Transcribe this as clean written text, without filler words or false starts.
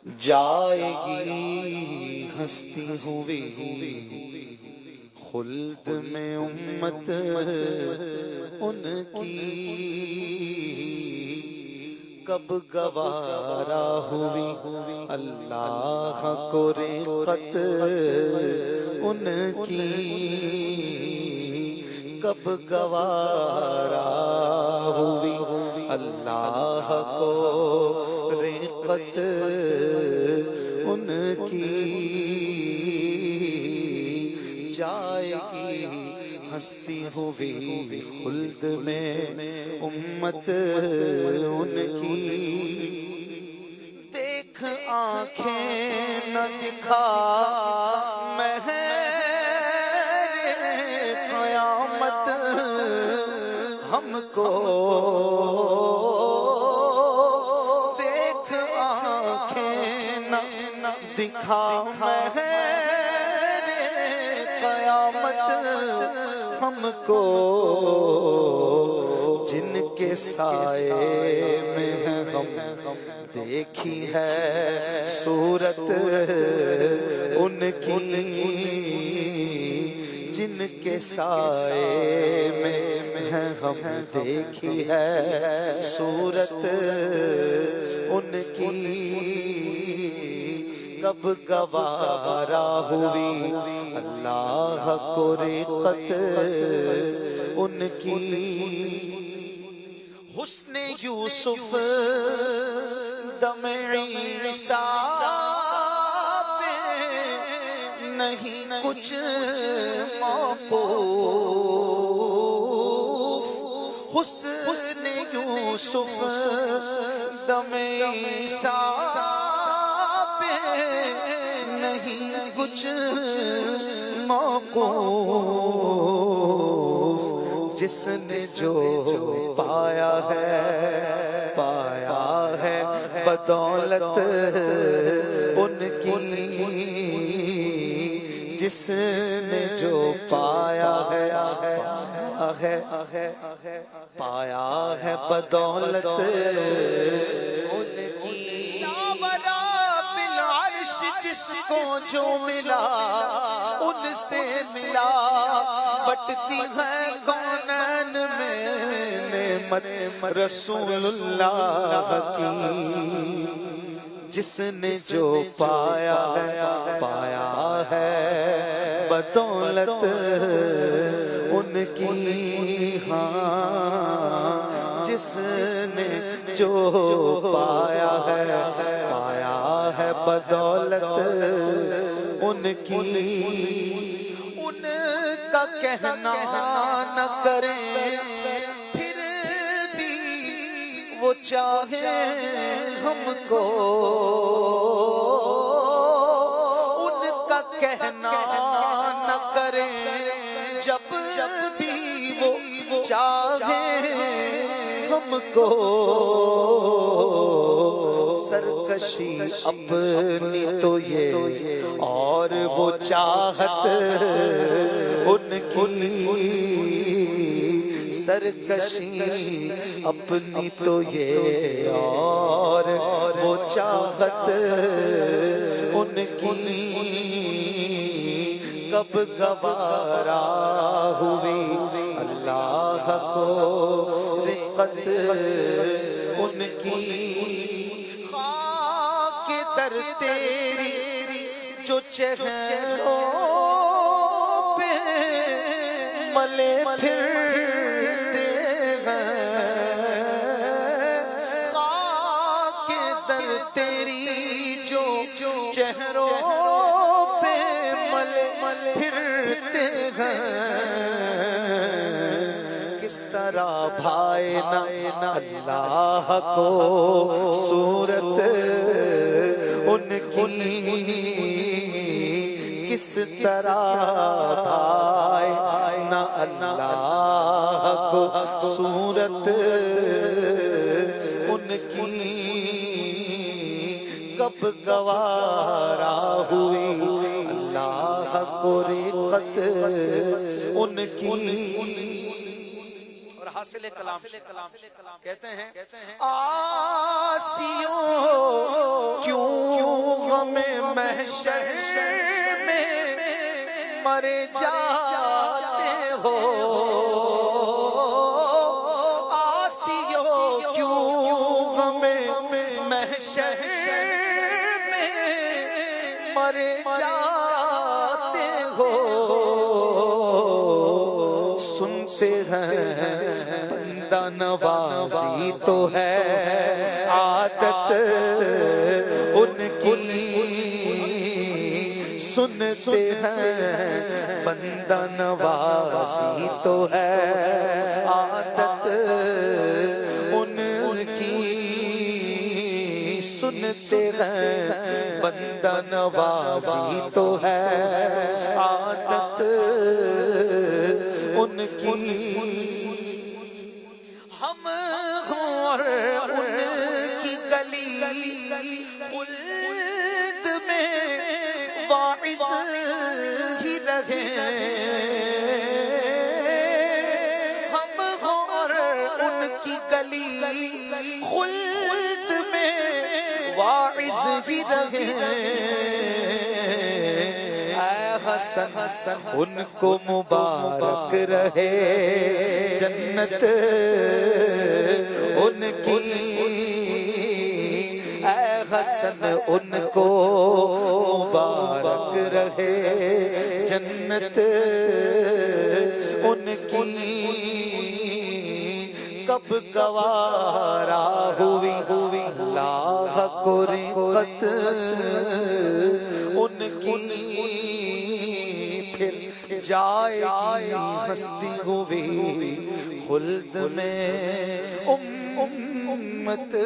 جائے گی ہستی ہوئی خلد میں امت ان کی، کب گوارا ہوئی اللہ کو رقت ان کی، کب گوارا ہوئی اللہ کو رقت ان کی، جائے گی ہستی ہوئی خلد میں امت ان کی، دیکھ آنکھیں نہ دکھا مہر قیامت ہم کو، دیکھ آنکھیں نہ دکھا مہر قیامت ہم کو، جن کے سائے میں ہم دیکھی ہے صورت ان کی، جن کے سائے میں ہم دیکھی ہے صورت ان کی، کب گوارا ہوئی اللہ کو رقت ان کی، حسن یوسف دم عیسیٰ پہ نہیں کچھ موقوف، حسن یوسف دم عیسیٰ پہ نہیں کچھ موقوف، جس نے جو پایا ہے بدولت ان کی، جس نے جو پایا ہے بدولت ان کی، لاورا بالعرش جس کو جو ملا ان سے ملا، بٹتی ہے کونین میں نعمت رسول اللہ کی، جس نے جو پایا ہے بدولت ان کی، ہاں جس نے جو پایا ہے بدولت ان کی، ان کا کہنا نہ کریں پھر بھی وہ چاہے ہم کو، ان کا کہنا نہ کریں جب بھی وہ چاہے ہم کو، سرکشی اپنی تو یہ اور وہ چاہت ان کی، سرکشی اپنی تو یہ اور وہ چاہت ان کی، کب گوارا ہوئی اللہ کو رقت ان کی، خاک در تیری جو چہروں پہ ملے پھرتے ہیں، خاک در تیری جو چہروں پہ ملے پھرتے ہیں، کس طرح بھائے نہ اللہ کو صورت ان کی، کس طرح بھائے نہ اللہ کو صورت ان کی، کب گوارا ہوئی اللہ کو رقت ان کی، حاصل کلام کہتے ہیں آسیوں کیوں غم محشر میں مر جاتے ہو آسیو کیوں غم محشر میں مر جاتے ہو سنتے ہیں بندہ نوازی تو ہے عادت ان کی سنتے ہیں بندہ نوازی تو ہے عادت ان کی سنتے ہیں بندہ نوازی تو ہے عادت ان کی ہم اور ان کی گلی خلد میں واعظ ہی رہے ہم اور ان کی گلی خلد میں واعظ ہی رہے حسن ان کو مبارک رہے جنت ان کی اے حسن ان کو مبارک رہے جنت ان کی کب گوارا ہوئی اللہ کو رفقت ان کی پھر جائے گی ہستی ہوئی خلد میں امت